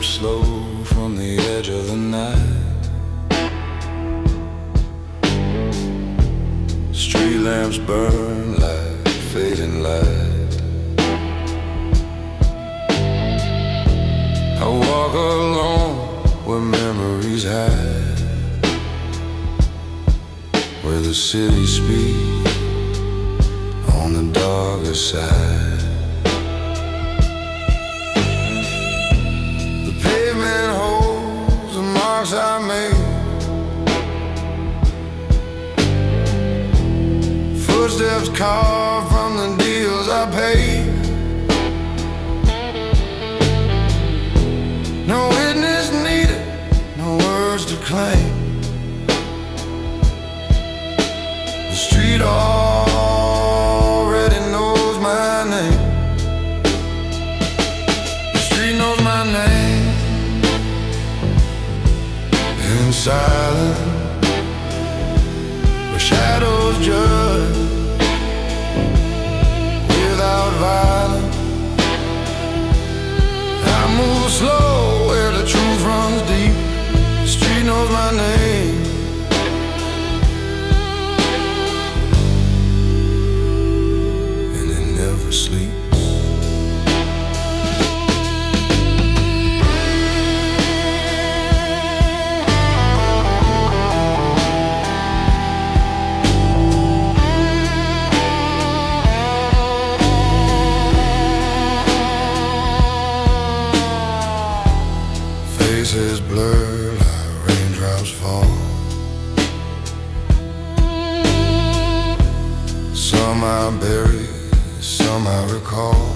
Slow from the edge of the night. Street lamps burn like fading light. I walk alone where memories hide, where the city speaks on the darker side. I made footsteps carved from the deals I paid. No witness needed, no words to claim. The street already knows my name. The street knows my name. In silence, where shadows judge without violence, I move slow where the truth runs deep. The street knows my name. And it never sleeps. Faces blur like raindrops fall. Some I bury, some I recall.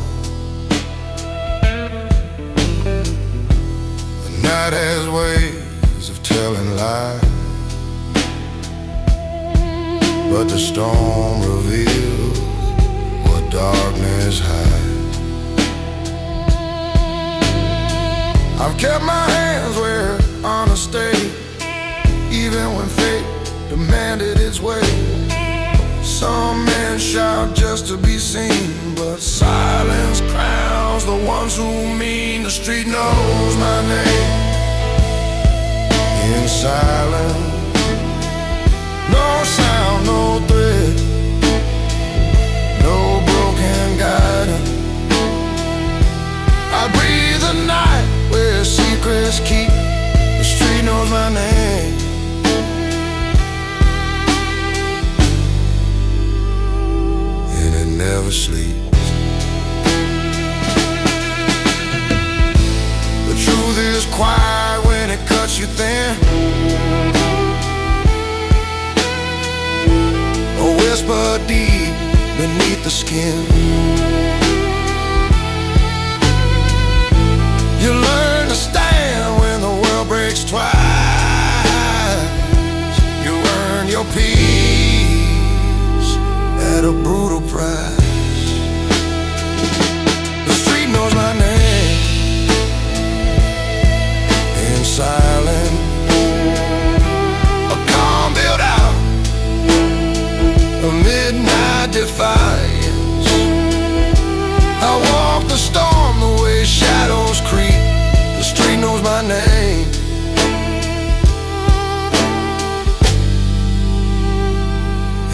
The night has ways of telling lies, but the storm reveals what darkness hides. I've kept my hands where honor stayed, even when fate demanded its way. Some men shout just to be seen, but silence crowns the ones who mean. The street knows my name. In silence, no sound, no thread, no broken guidance. I breathe the night where secrets keep. The street knows my name. And it never sleeps. The truth is quiet when it cuts you thin. A whisper deep beneath the skin. You learn to stand when the world breaks twice. You earn your peace at a brutal price. The street knows my name. In silence, a calm built out a midnight defiance. I walk the storm the way shadows creep. The street knows my name.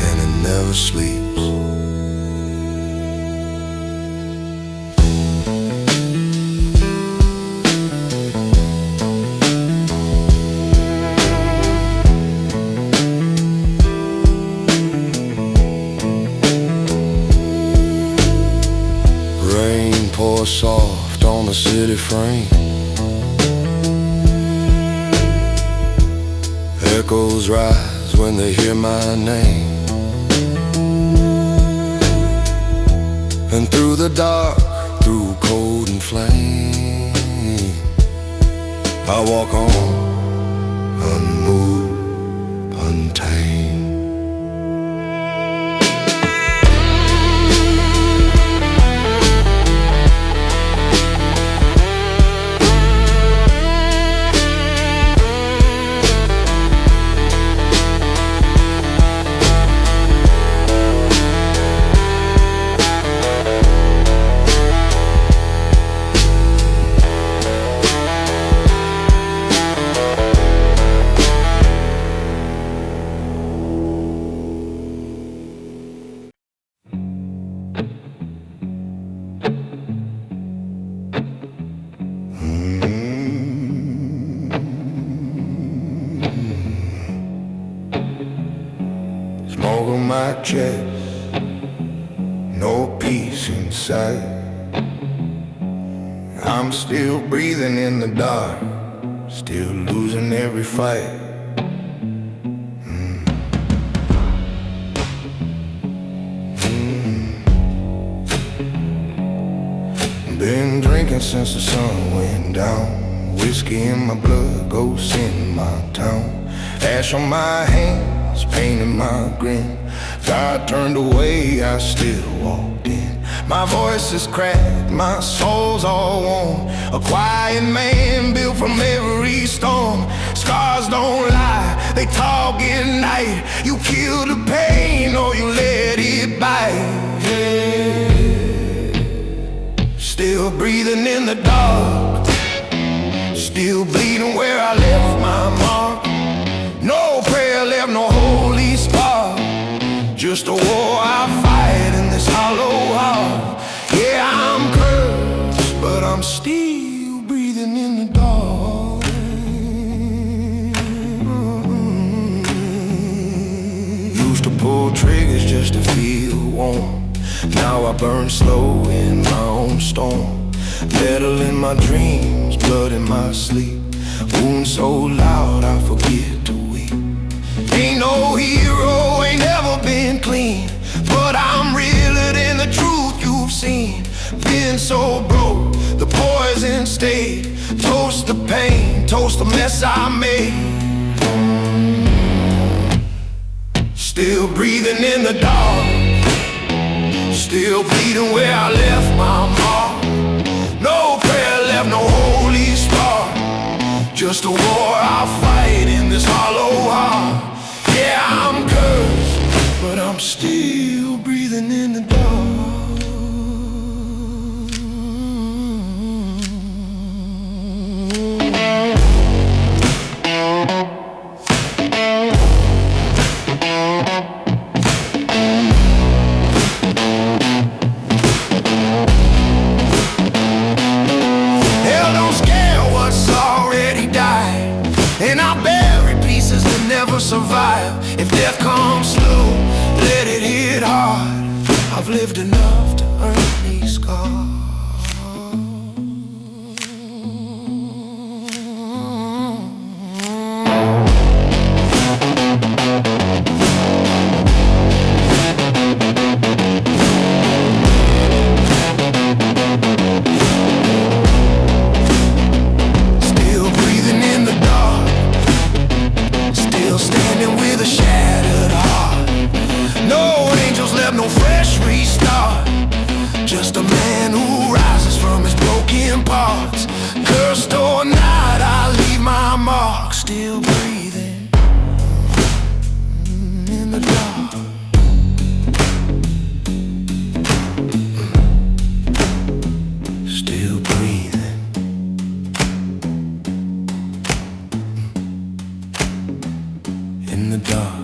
And it never sleeps. Rain pours soft on the city frame. Echoes rise when they hear my name. And through the dark, through cold and flame, I walk on, unmoved, untamed. smoke on my chest, no peace inside. I'm still breathing in the dark, still losing every fight. Been drinking since the sun went down, whiskey in my blood, ghosts in my town. Ash on my hands, pain in my grin. God turned away, I still walked in. My voice is cracked, my soul's all worn. A quiet man built from every storm. Scars don't lie, they talk at night. You kill the pain or you let it bite. Still breathing in the dark, still bleeding where I left my mark. No prayer left, no holy spark, just a war I fight in this hollow heart. Yeah, I'm cursed, but I'm still breathing in the dark. Used to pull triggers just to feel warm. Now I burn slow in my own storm. Metal in my dreams, blood in my sleep. Wounds so loud I forget to weep. Ain't no hero, ain't never been clean, but I'm realer than the truth you've seen. Been so broke, the poison stayed. Toast the pain, toast the mess I made. Still breathing in the dark, still bleeding where I left my mark. No prayer left, no holy spark, just a war I fight in this hollow heart. Yeah, I'm cursed, but I'm still breathing in the dark. And I bury pieces that never survive. If death comes slow, let it hit hard. I've lived enough to earn these scars. No fresh restart, just a man who rises from his broken parts. Cursed or not, I leave my mark. Still breathing in the dark. Still breathing in the dark.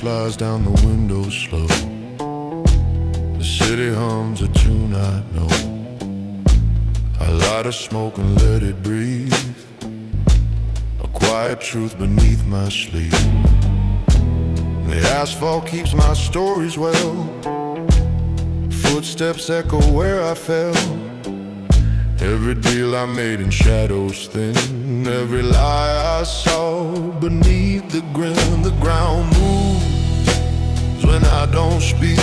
Slides down the window slow. The city hums a tune I know. I light a smoke and let it breathe. A quiet truth beneath my sleeve. The asphalt keeps my stories well. Footsteps echo where I fell. Every deal I made in shadows thin. Every lie I saw beneath the grin. The ground moves when I don't speak.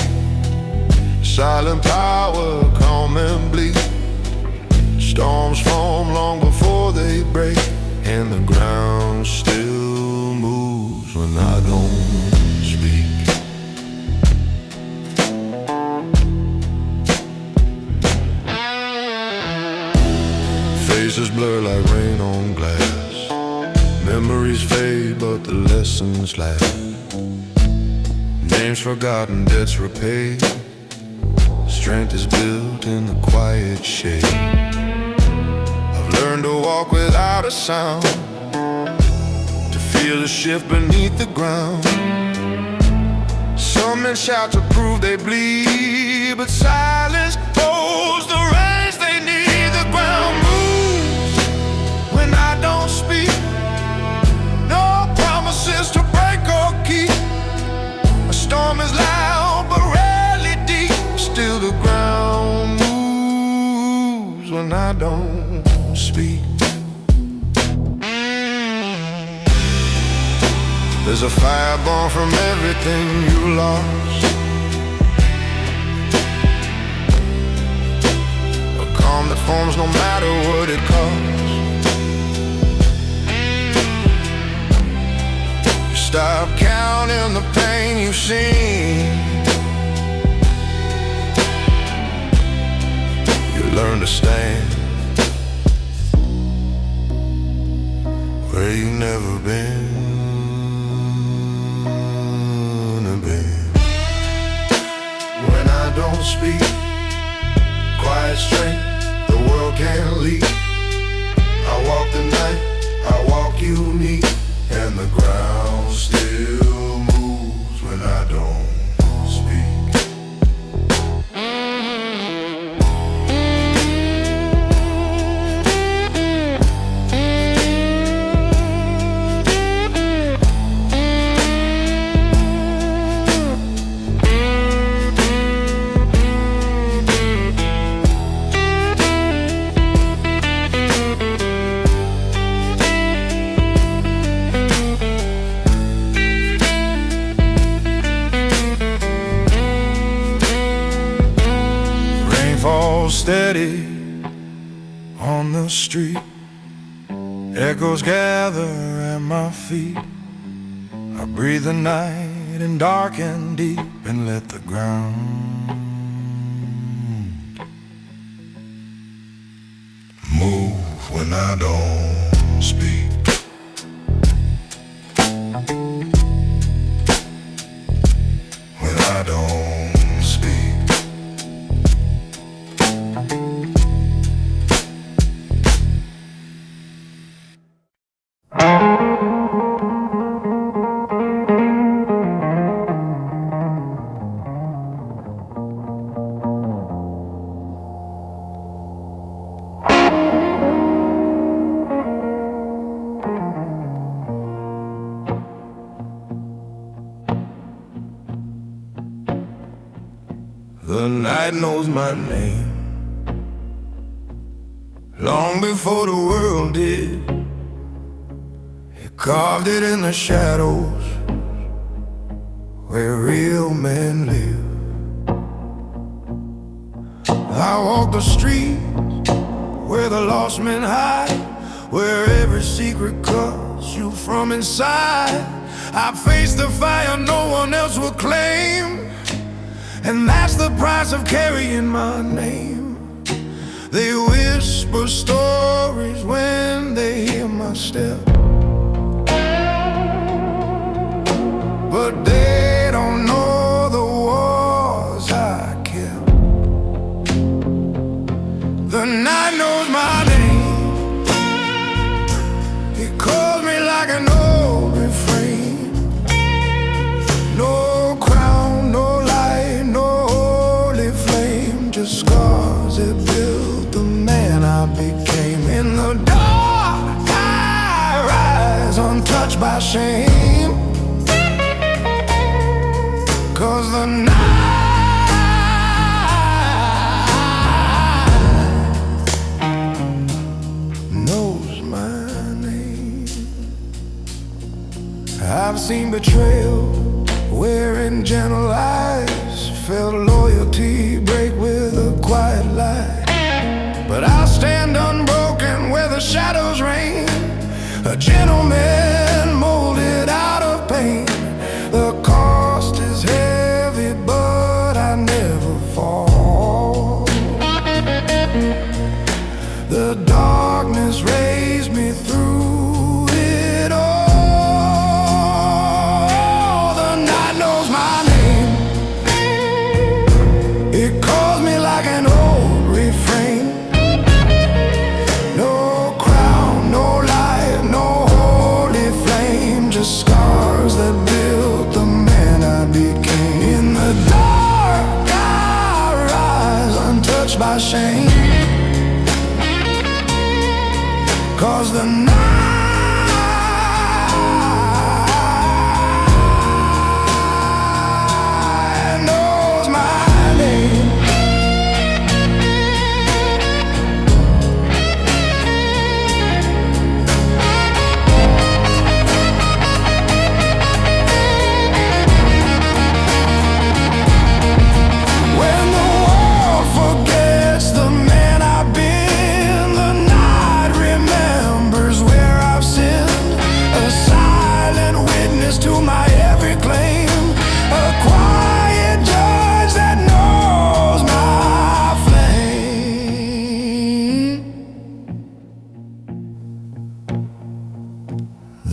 Silent power, calm and bleak. Storms form long before they break, and the ground still moves when I don't speak. Faces blur like rain on glass. Memories fade, but the lessons last. Names forgotten, debts repaid. Strength is built in the quiet shade. I've learned to walk without a sound, to feel the shift beneath the ground. Some men shout to prove they bleed, but silence holds the reins they need. The ground moves when I don't speak. No promises to break or keep. A storm is loud but rarely deep. Still the ground moves when I don't speak. There's a fire born from everything you lost, a calm that forms no matter what it costs. You stop counting the pain you've seen. You learn to stand where you've never been. When I don't speak, quiet strength the world can't lead. I walk the night, I walk unique, and the ground still moves when I don't speak. Falls steady on the street, echoes gather at my feet. I breathe the night in dark and deep, and let the ground move when I don't speak. When I don't speak. The night knows my name long before the world did. It carved it in the shadows where real men live. I walk the streets where the lost men hide, where every secret cuts you from inside. I face the fire no one else will claim, and that's the price of carrying my name. They whisper stories when they hear my step, but they don't know the wars I kept. The night knows my name. It calls me like an old refrain. No crown, no light, no holy flame, just scars that built the man I became. In the dark I rise, untouched by shame, 'cause the night knows my name. I've seen betrayal wearing gentle eyes, felt loyalty break with a quiet lie. But I'll stand unbroken where the shadows reign, a gentleman molded out of pain. The cost is heavy, but I never fall. The darkness raised me through it all. 'cause the night knows my name. When the world forgets the man I've been, the night remembers where I've sinned. A silent witness to my every claim, a quiet judge that knows my flame.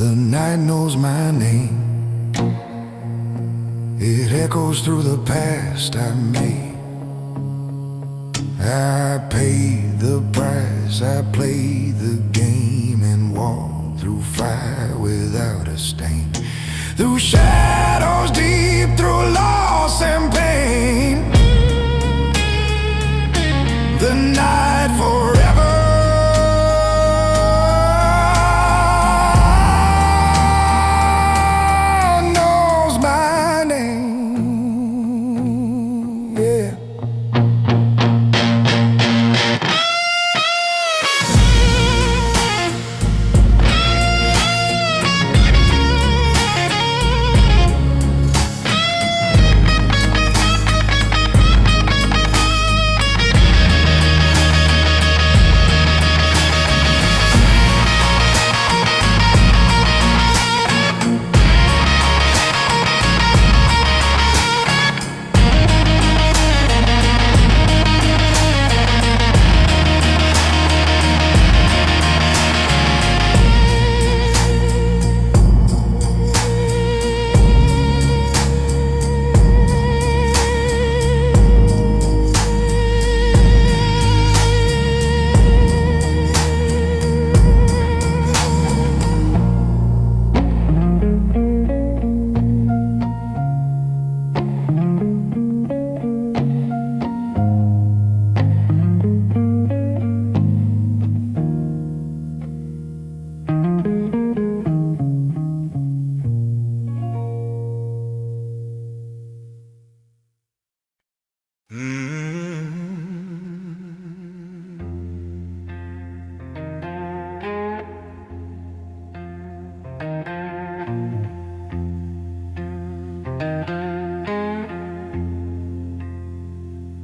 The night knows my name. It echoes through the past I made. I paid the price, I played the game and walked through fire without a stain. Through shadows deep, through loss and pain. The night forever knows my name. Yeah.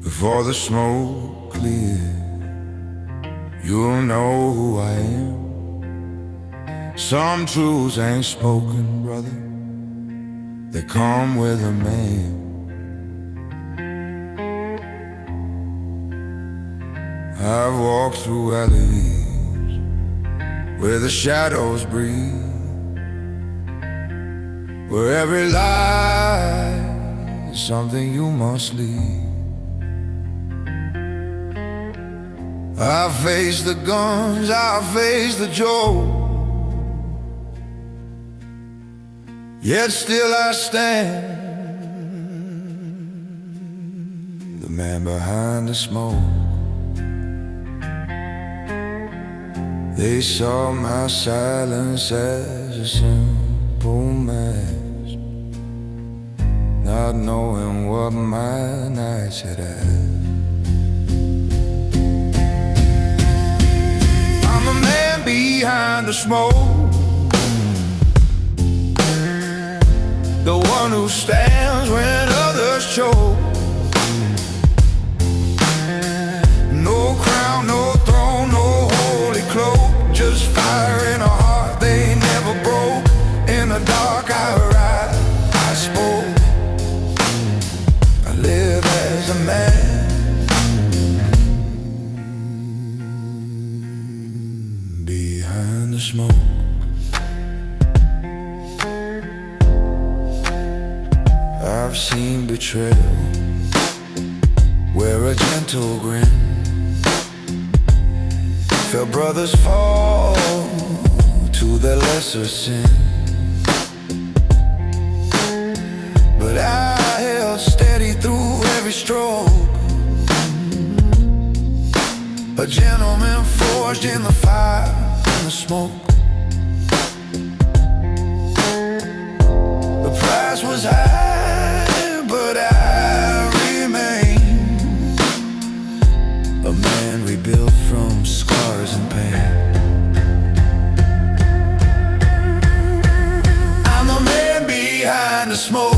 Before the smoke clears, you'll know who I am. Some truths ain't spoken, brother, they come with a man. I've walked through alleys where the shadows breathe, where every lie is something you must leave. I face the guns, I face the joke, yet still I stand, the man behind the smoke. They saw my silence as a simple mask, not knowing what my nights had asked. I'm the man behind the smoke, the one who stands when others choke. No crown, no throne, no holy cloak, just fire in a heart they never broke. In the dark I ride, I spoke, I live as a man behind the smoke. I've seen betrayal, wear a gentle grin, felt brothers fall to their lesser sin. But I held steady through every stroke, a gentleman forged in the fire, the smoke. The price was high, but I remain a man rebuilt from scars and pain. I'm the man behind the smoke,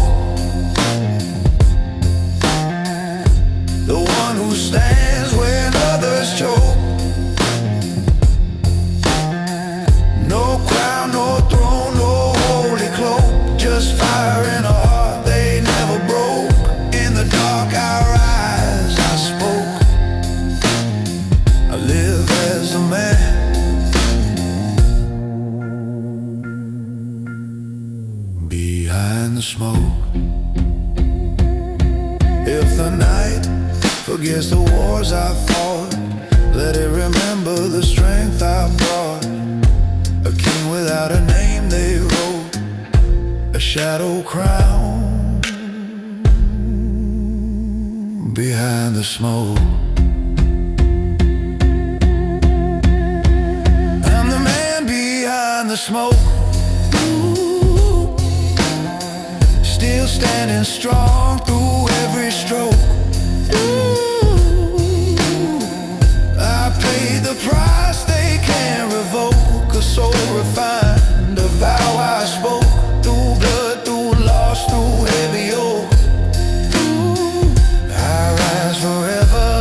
the one who stands when others choke. No crown, no throne, no holy cloak, just fire in a heart they never broke. In the dark our eyes I spoke. I live as a man behind the smoke. If the night forgets the wars I fought, let it remember the strength I brought. A king without a name they wrote, a shadow crown behind the smoke. I'm the man behind the smoke, still standing strong through every stroke. I paid the price they can't revoke, a soul refined, a vow I spoke, through blood, through loss, through heavy oak. I rise forever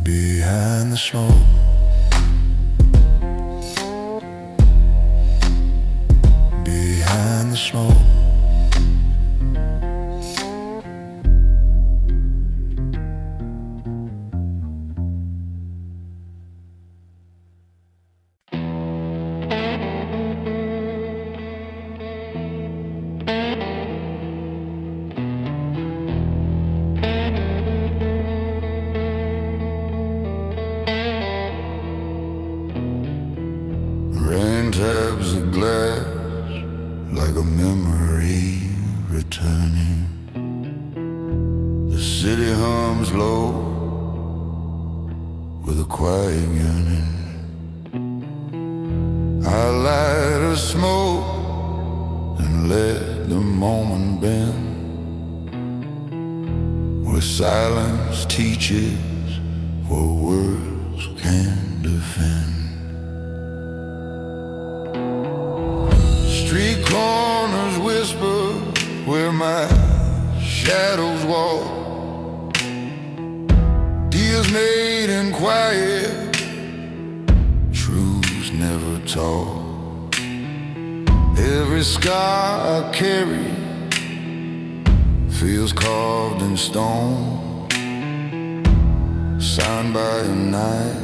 behind the smoke. Behind the smoke. Rain taps the glass like a memory returning. The city hums low with a quiet yearning. I light a smoke and let the moment bend, where silence teaches what words can't defend. Street corners whisper where my shadows walk, deals made in quiet, truths never taught. Every scar I carry feels carved in stone, signed by a night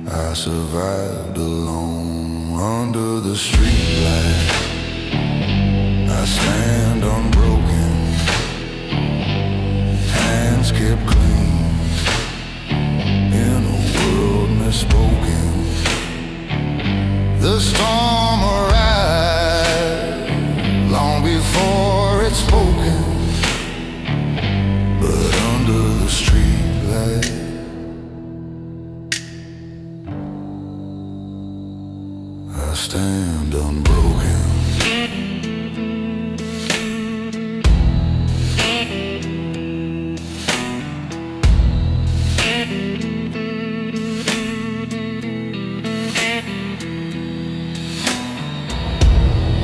I survived alone. Under the streetlight I stand unbroken, hands kept clean in a world misspoken. The storm arrived long before it's spoken, but under the streetlight I stand unbroken.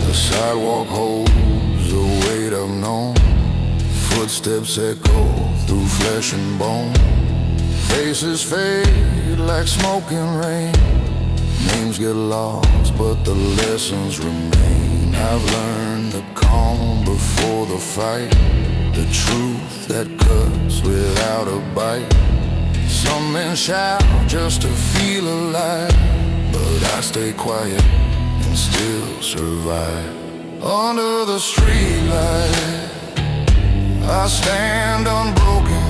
The sidewalk holds the weight I've known, footsteps echo through flesh and bone. Faces fade like smoke and rain, names get lost, but the lessons remain. I've learned to calm before the fight, the truth that cuts without a bite. Some men shout just to feel alive, but I stay quiet and still survive. Under the streetlight I stand unbroken,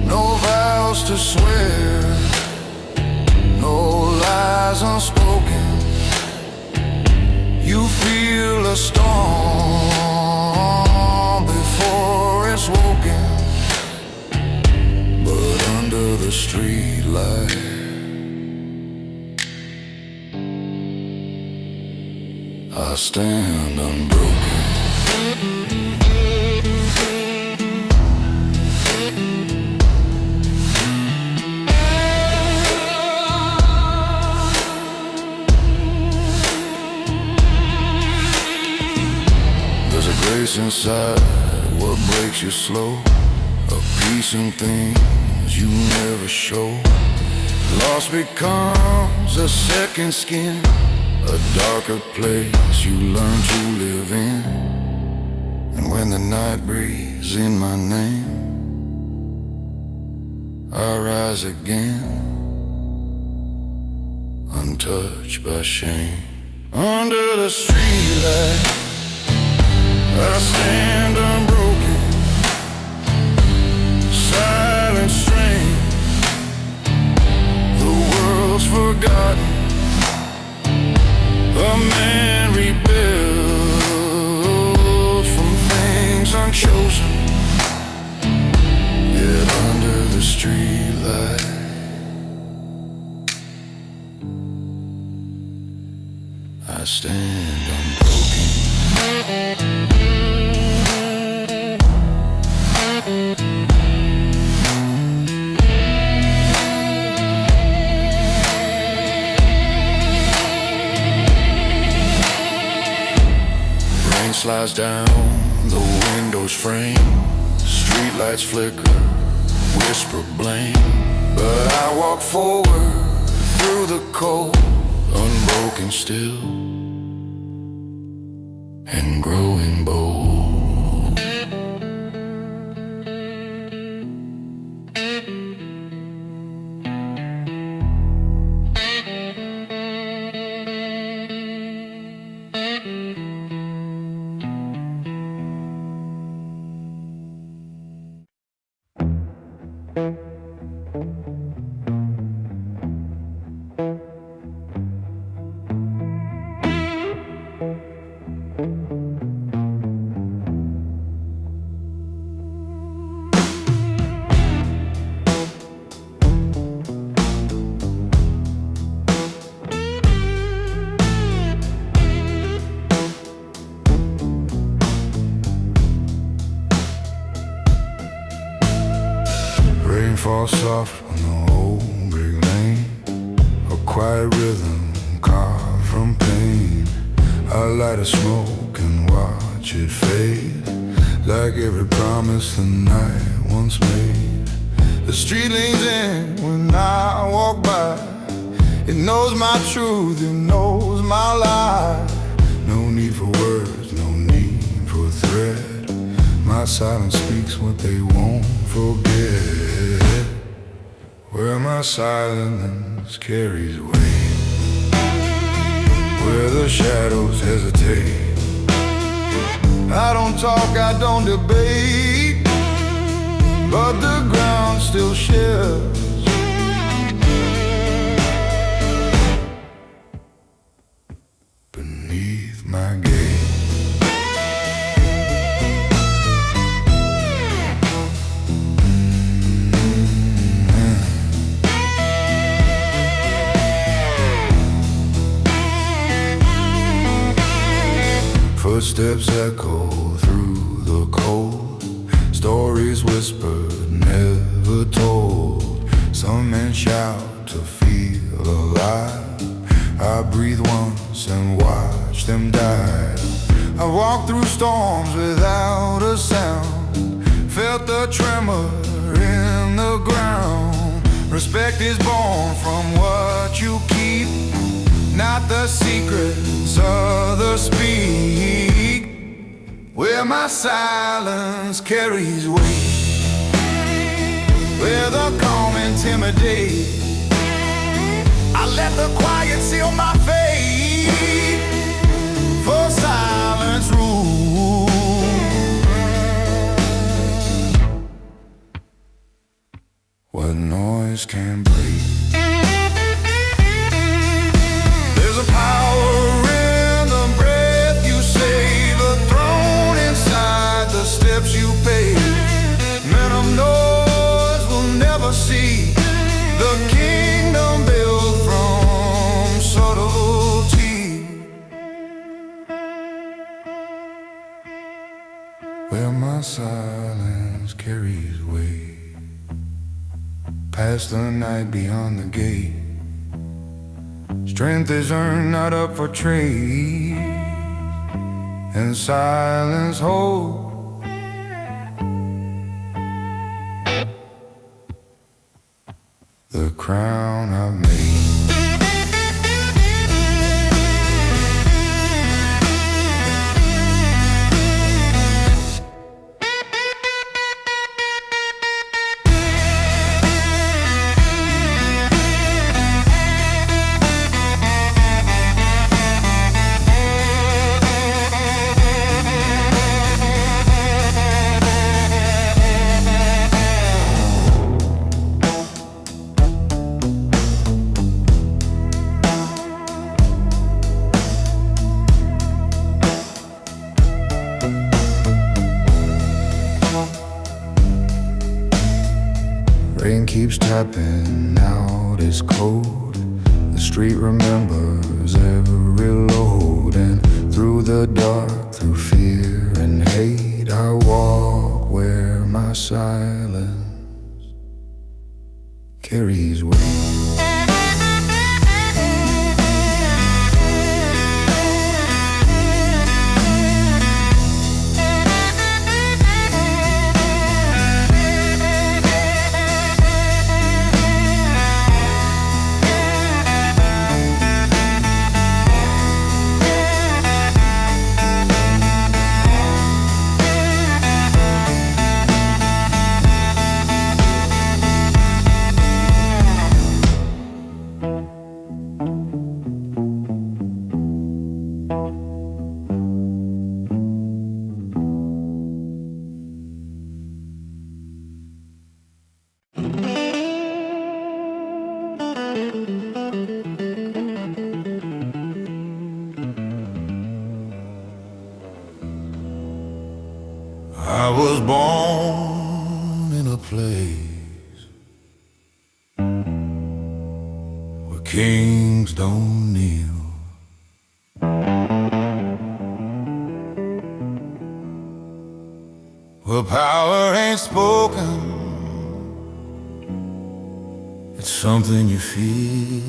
no vows to swear, no lies unspoken. You feel a storm before it's woken. the street light, I stand unbroken. There's a grace inside what breaks you slow, a peace in things you never show. Lost becomes a second skin, a darker place you learn to live in. And when the night breathes in my name, I rise again, untouched by shame. Under the streetlight, I stand unbroken, silent strain. The world's forgotten, a man rebuilt from things unchosen. Yet under the streetlight, I stand unbroken. Slides down the window's frame, streetlights flicker, whisper blame. But I walk forward through the cold, unbroken still, and growing bold. Rain falls soft on the old brick lane, a quiet rhythm carved from pain. I light a smoke and watch it fade, like every promise the night once made. The street leans in when I walk by, it knows my truth, it knows my lie. No need for words, no need for a threat. My silence speaks what they won't forget. Where my silence carries weight, where the shadows hesitate. I don't talk, I don't debate, but the ground still shifts beneath my gaze. Footsteps echo through the cold, stories whispered, never told. Some men shout to feel alive. I breathe once and watch them die. I walk through storms without a sound, felt the tremor in the ground. Respect is born from what you keep, not the secrets others speak. Where my silence carries weight, where the calm intimidate. I let the quiet seal my fate, for silence rules what noise can break. There's a power in the breath you save, a throne inside the steps you pave. Men of noise will never see pass the night beyond the gate. Strength is earned, not up for trade. And silence holds the crown I've made. Rain keeps tapping out its cold. The street remembers every load. And through the dark, through fear and hate, I walk where my silence carries weight. I was born in a place where kings don't kneel, where power ain't spoken, it's something you feel.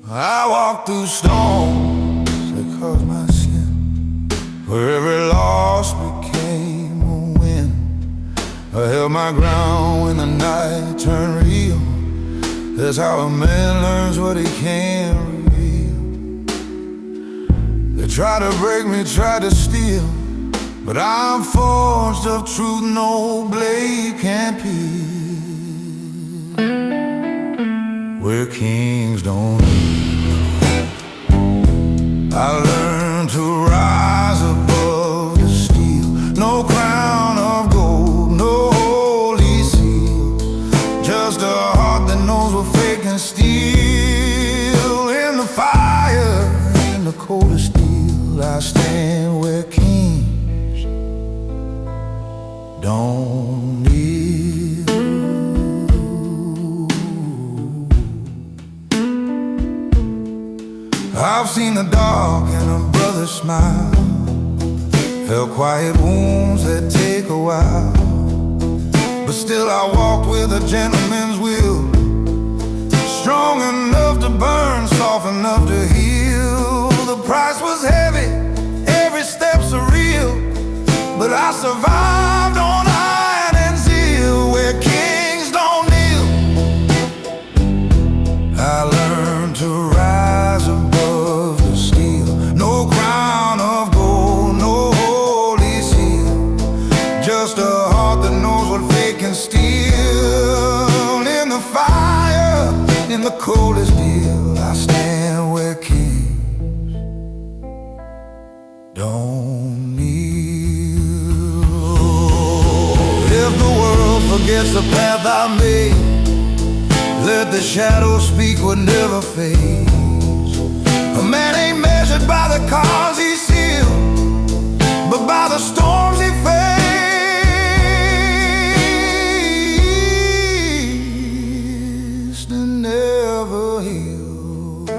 I walked through storms that caused my sin, where every loss became a win. I held my ground when the night turned real. That's how a man learns what he can't reveal. They tried to break me, tried to steal, but I'm forged of truth no blade can pierce. Where kings don't kneel, I learned to rise above the steel. No crown of gold, no holy seal, just a heart that knows what fake and steal. In the fire, in the coldest steel, I stand where kings don't kneel. I've seen the dark in a brother's smile, felt quiet wounds that take a while, but still I walked with a gentleman's will, strong enough to burn, soft enough to heal. The price was heavy, every step surreal, but I survived on iron and zeal. Where kings don't kneel, I learned to rise above the steel. No crown of gold, no holy seal, just a heart that knows what fake can steal. In the fire, in the coldest steel, I stand where kings don't kneel. If the world forgets the path I made, let the shadows speak what never fades. A man ain't measured by the cars he sealed, but by the storms he faced and never healed.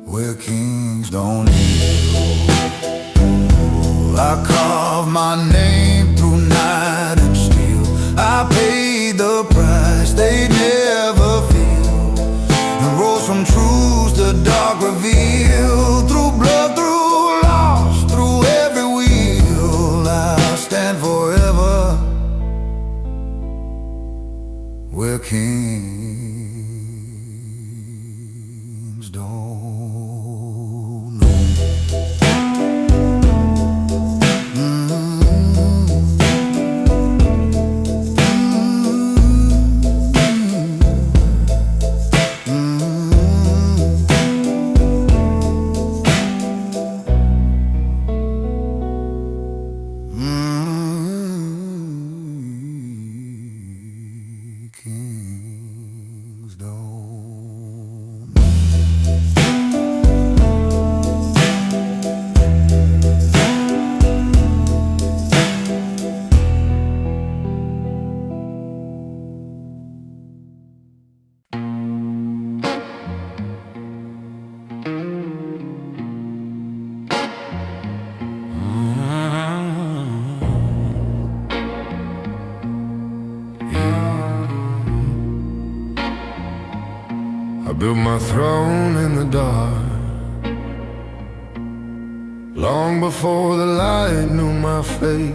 Where kings don't kneel. I carved my name through night and steel. I paid the price they never feel, and rose from truths the dark reveal. Through blood, through loss, through every wheel, I'll stand forever where kings don't know. Kings don't. I built my throne in the dark, long before the light knew my face.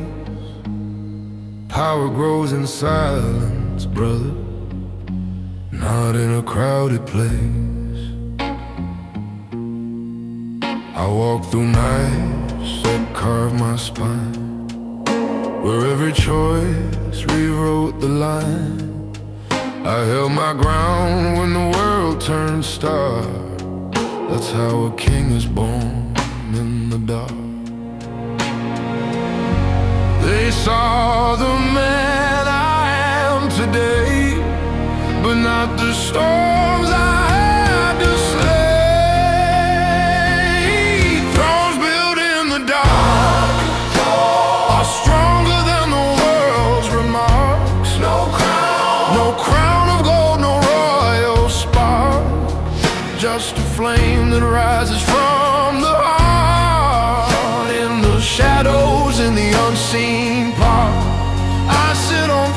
Power grows in silence, brother, not in a crowded place. I walked through nights that carved my spine, where every choice rewrote the line. I held my ground when the world turned stark. That's how a king is born, in the dark. They saw the man I am today, but not the storms I had to slay. Thrones built in the dark are stronger than the world's remarks. No crown of gold, no royal spark, just a flame that rises from the heart. In the shadows, in the unseen part, I sit on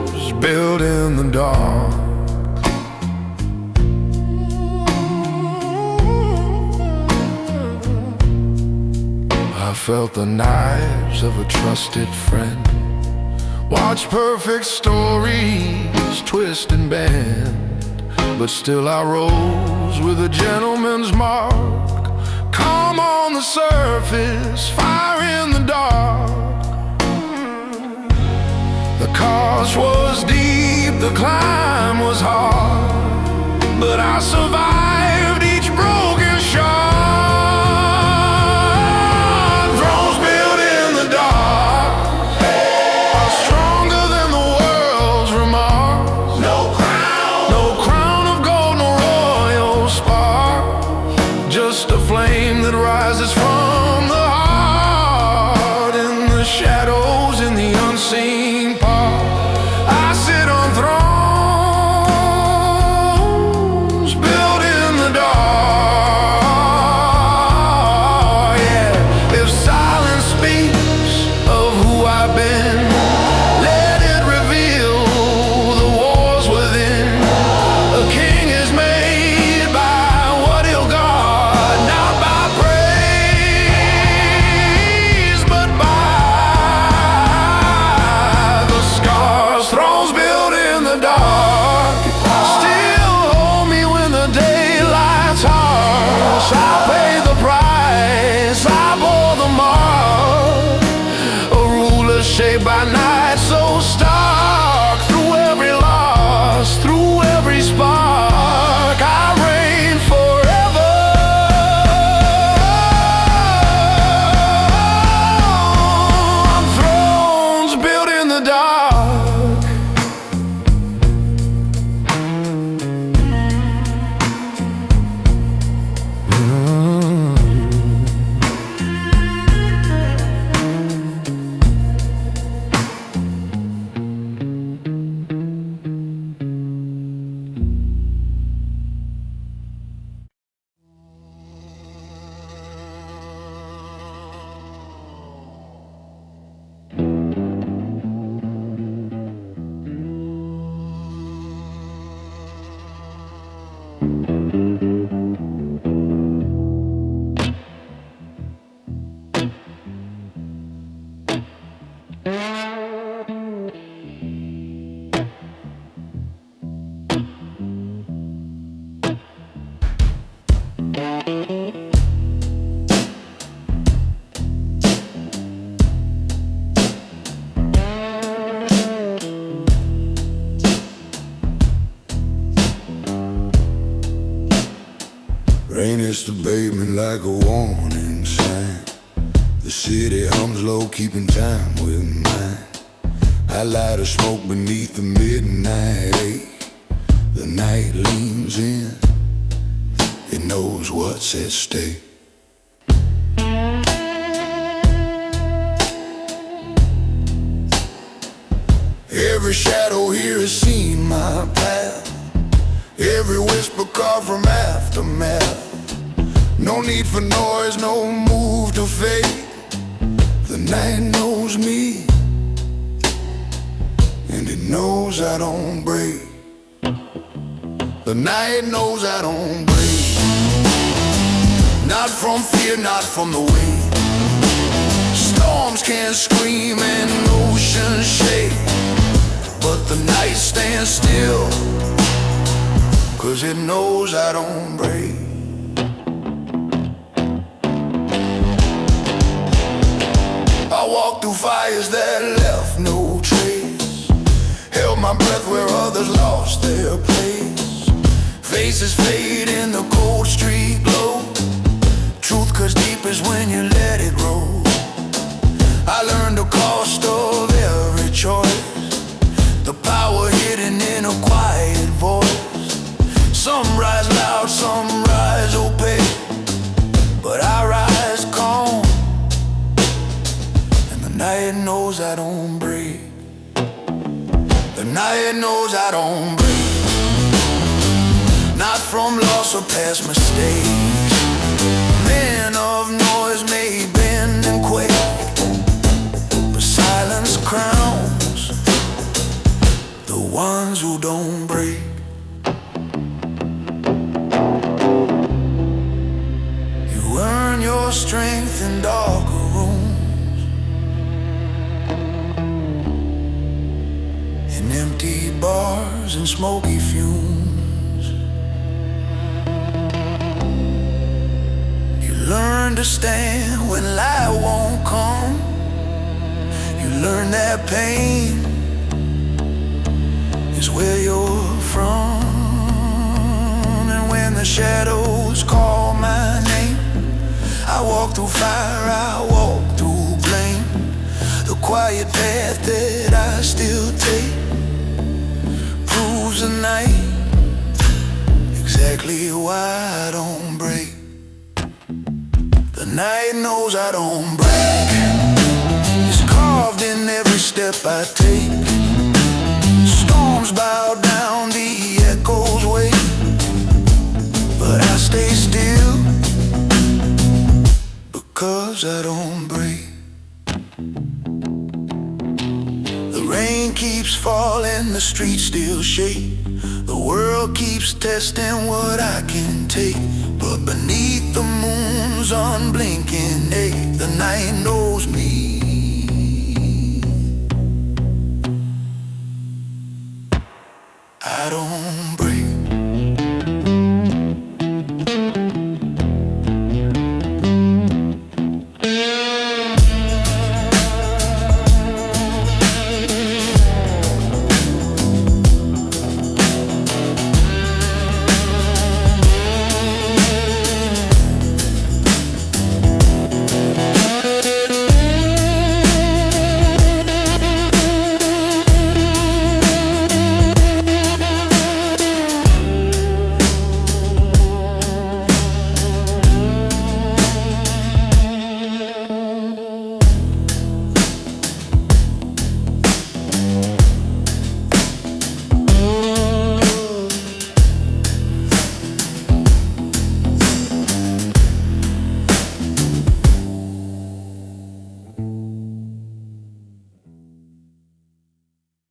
thrones built in the dark. I felt the knives of a trusted friend, watch perfect stories twist and bend, but still I rose with a gentleman's mark. Calm on the surface, fire in the dark. The cost was deep, the climb was hard, but I survived each broken shot. Thrones built in the dark are stronger than the world's remarks. No crown of gold, no royal spark, just a flame that rises from the heart. In the shadows, in the unseen part, I sit on thrones built in the dark. Yeah, if silence speaks of who I've been, let it reveal the wars within. A king is made by what he'll guard, not by praise, but by the scars. Thrones built in the dark still hold me when the daylight's harsh. I pay the price, I bore the mark, a ruler shaped by night so stark. Through every loss, through every spark, I reign forever. On thrones built in the dark. minutes to bathe me like a warning sign. The city hums low, keeping time with mine. I light a smoke beneath the midnight ache. The night leans in, it knows what's at stake. Every shadow here has seen my path. Every whisper carved from aftermath. No need for noise, no move to fade. The night knows me, and it knows I don't break. The night knows I don't break. Not from fear, not from the wind. Storms can scream and oceans shake, but the night stands still, 'cause it knows I don't break. I walked through fires that left no trace, held my breath where others lost their place. Faces fade in the cold street glow. Truth cuts deepest when you let it roll. I learned the cost of every choice, the power hidden in a quiet voice. Some rise loud, some rise opaque, but I rise calm, and the night knows I don't break. The night knows I don't break. Not from loss or past mistakes. Men of noise may bend and quake, but silence crowns the ones who don't break. You earn your strength in darker rooms, in empty bars and smoky fumes. You learn to stand when light won't come. You learn that pain is where you're from. And when the shadows call my name, I walk through fire, I walk through blame. The quiet path that I still take proves the night exactly why I don't break. The night knows I don't break. It's carved in every step I take. Storms bow down, the echoes wait, but I stay still, because I don't break. The rain keeps falling, the streets still shake. The world keeps testing what I can take, but beneath the moon's unblinking ache, the night knows